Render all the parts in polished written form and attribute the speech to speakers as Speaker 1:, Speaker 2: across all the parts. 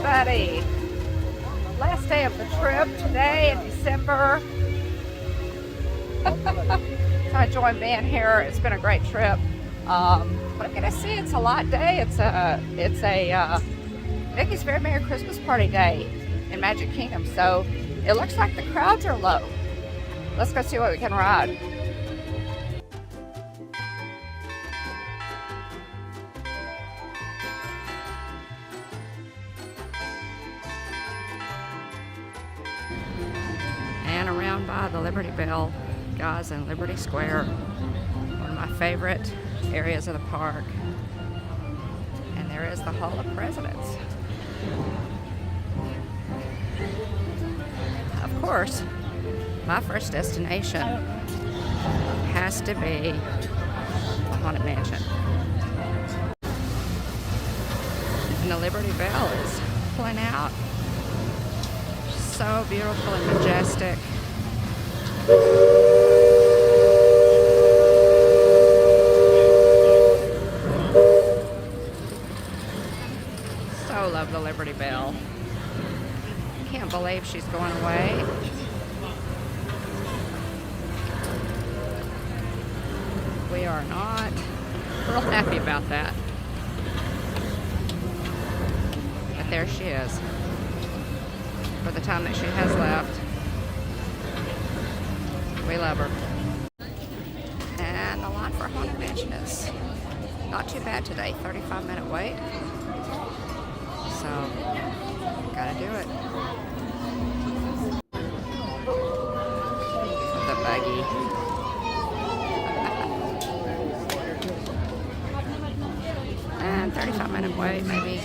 Speaker 1: everybody. Last day of the trip today in December. So I joined being here. It's been a great trip. But I'm gonna see it's a lot day. It's a Mickey's Very Merry Christmas Party Day in Magic Kingdom. So it looks like the crowds are low. Let's go see what we can ride. And around by the Liberty Bell, guys, in Liberty Square, one of my favorite areas of the park. And there is the Hall of Presidents. Of course, my first destination has to be the Haunted Mansion. And the Liberty Bell is pulling out. So beautiful and majestic. So love the Liberty Bell. Can't believe she's going away. We are not real happy about that. But there she is. For the time that she has left. We love her. And the line for Haunted Mansion is not too bad today. 35-minute wait. So, gotta do it. The buggy. And 35-minute wait, maybe.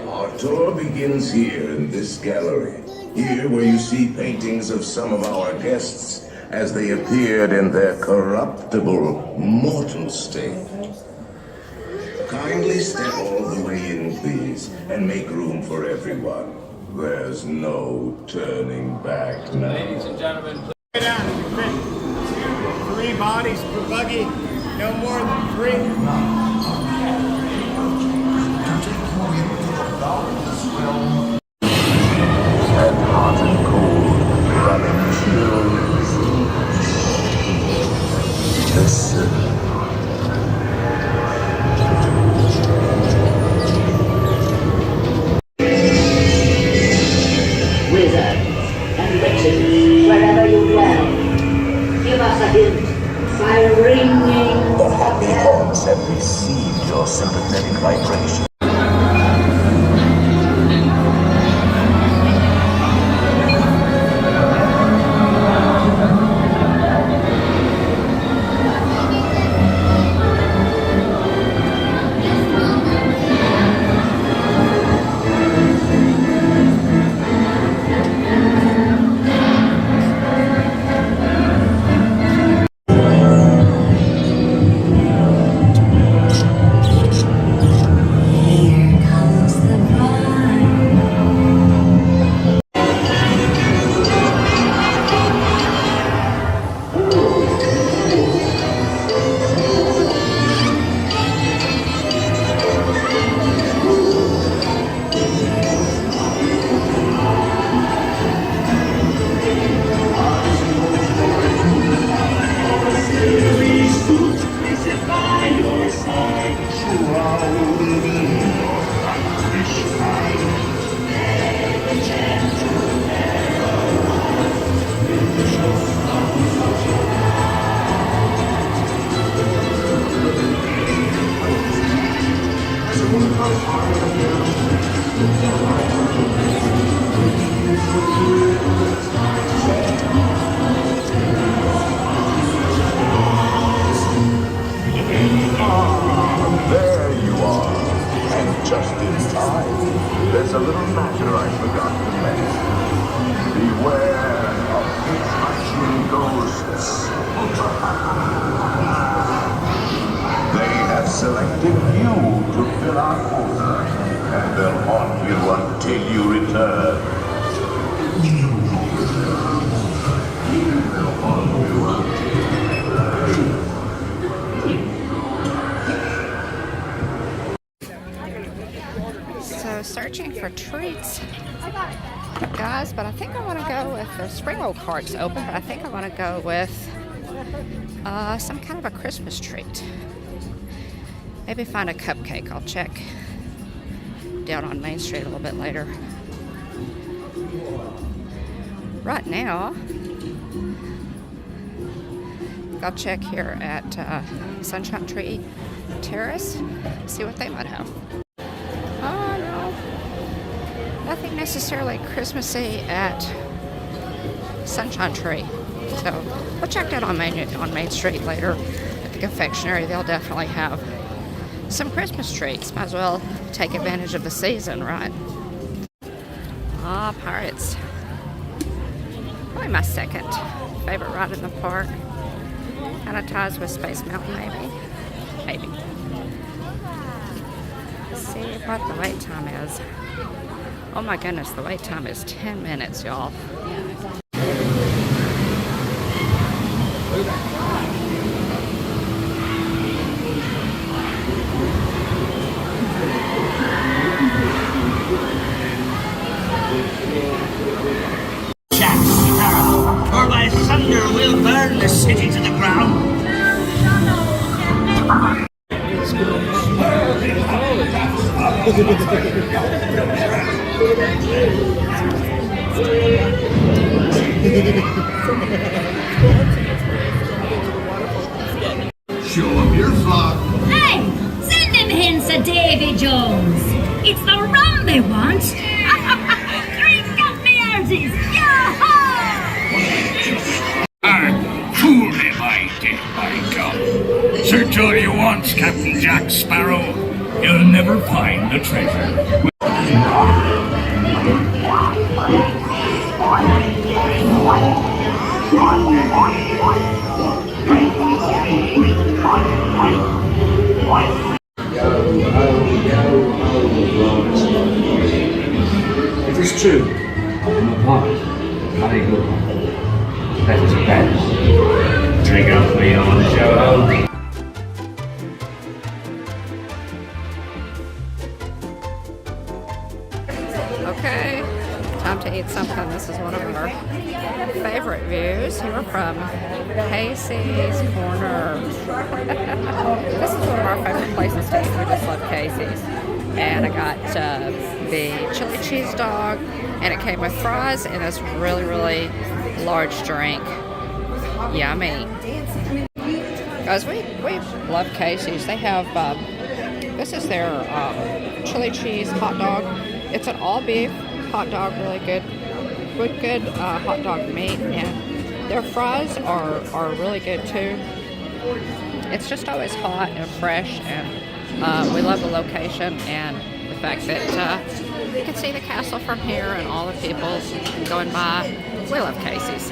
Speaker 2: Our tour begins here in this gallery. Here where you see paintings of some of our guests as they appeared in their corruptible, mortal state. Kindly step all the way in, please, and make room for everyone. There's no turning back now.
Speaker 3: Ladies and gentlemen, please down. Fit 3 bodies per buggy, no more than 3.
Speaker 2: And hot and cold, running chills. Listen.
Speaker 4: Wizards and witches, wherever you dwell, give us a hint by ringing.
Speaker 2: The happy horns have received your sympathetic vibration.
Speaker 1: searching for treats, guys, but I think I want to go with the spring roll cart's open, but I think I want to go with some kind of a Christmas treat. Maybe find a cupcake. I'll check down on Main Street a little bit later. Right now, I'll check here at Sunshine Tree Terrace, see what they might have. Oh no, nothing necessarily Christmassy at Sunshine Tree. So we'll check that on Main Street later at the confectionery. They'll definitely have some Christmas treats. Might as well take advantage of the season, right? Ah, Pirates. Probably my second favorite ride in the park. Kind of ties with Space Mountain, maybe. Maybe. Let's see what the wait time is. Oh my goodness, the wait time is 10 minutes, y'all.
Speaker 5: Jack Sparrow, or by thunder we'll burn the city to the ground.
Speaker 6: Show them your flock.
Speaker 7: Hey, send them hints of Davy Jones. It's the rum they want. Drink up the houses.
Speaker 5: Fool me, by day, by gum. Search all you want, Captain Jack Sparrow. You'll never find the treasure.
Speaker 8: It is true, I'm a part. Very good. That is bad. Drink up for you on the show.
Speaker 1: Okay, time to eat something. This is one of our favorite views here from Casey's Corner. This is one of our favorite places to eat. We just love Casey's. And I got the chili cheese dog, and it came with fries and this really, really large drink. Yummy. Guys, we love Casey's. They have, this is their chili cheese hot dog. It's an all beef hot dog, really good. With good hot dog meat, and their fries are really good too. It's just always hot and fresh, and we love the location and the fact that you can see the castle from here and all the people going by. We love Casey's.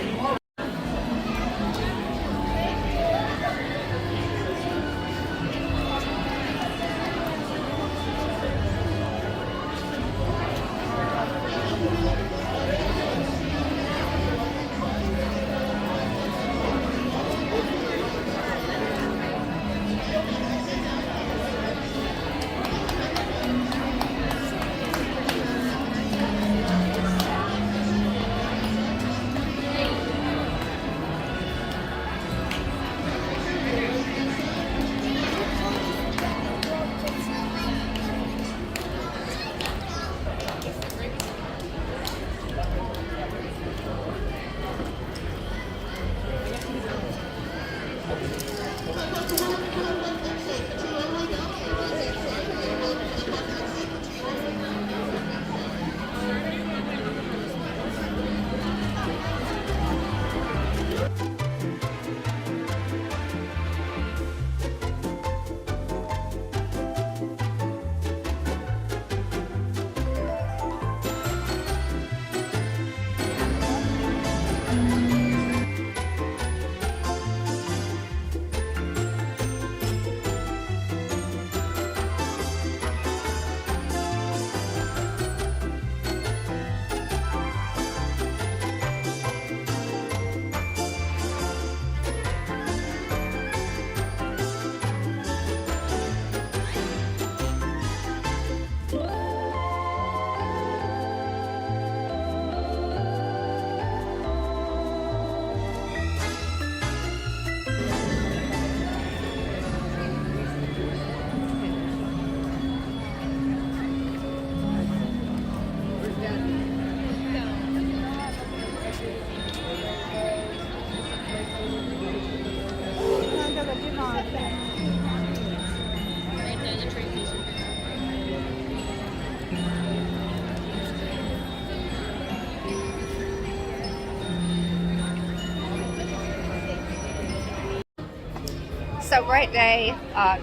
Speaker 1: So great day,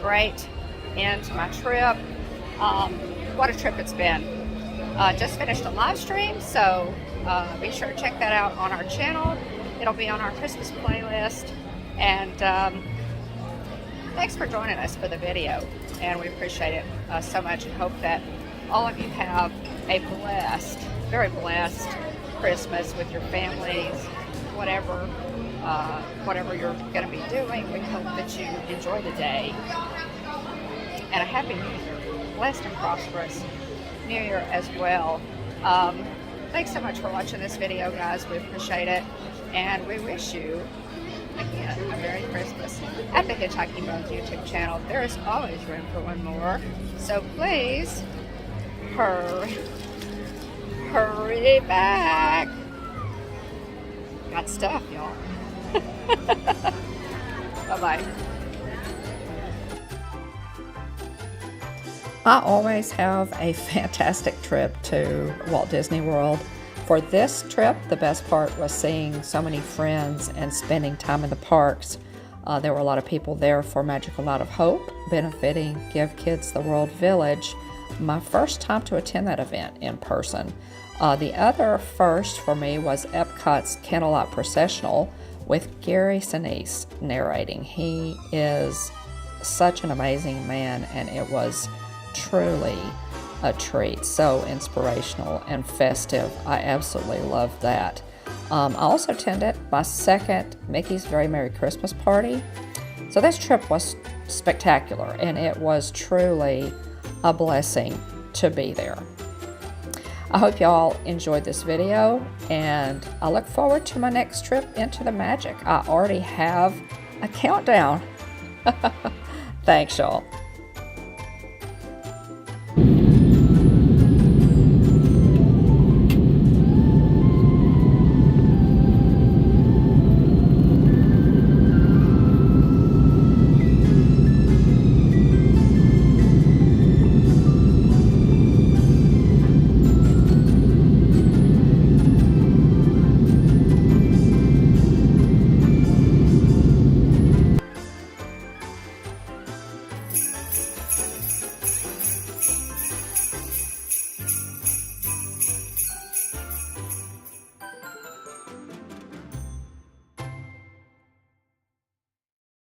Speaker 1: great end to my trip. What a trip it's been. Just finished a live stream, so be sure to check that out on our channel. It'll be on our Christmas playlist. And thanks for joining us for the video. And we appreciate it so much and hope that all of you have a blessed, very blessed Christmas with your families, whatever you're going to be doing. We hope that you enjoy the day. And a happy New Year, blessed and prosperous New Year as well. Thanks so much for watching this video, guys. We appreciate it. And we wish you, again, a Merry Christmas. At the Hitchhiking Bones YouTube channel, there is always room for one more. So please, hurry back. Got stuff, y'all. Bye-bye. I always have a fantastic trip to Walt Disney World. For this trip, the best part was seeing so many friends and spending time in the parks. There were a lot of people there for Magical Night of Hope, benefiting Give Kids the World Village. My first time to attend that event in person. The other first for me was Epcot's Candlelight Processional with Gary Sinise narrating. He is such an amazing man, and it was truly a treat. So inspirational and festive. I absolutely loved that. I also attended my second Mickey's Very Merry Christmas Party. So this trip was spectacular, and it was truly a blessing to be there. I hope y'all enjoyed this video, and I look forward to my next trip into the magic. I already have a countdown. Thanks, y'all.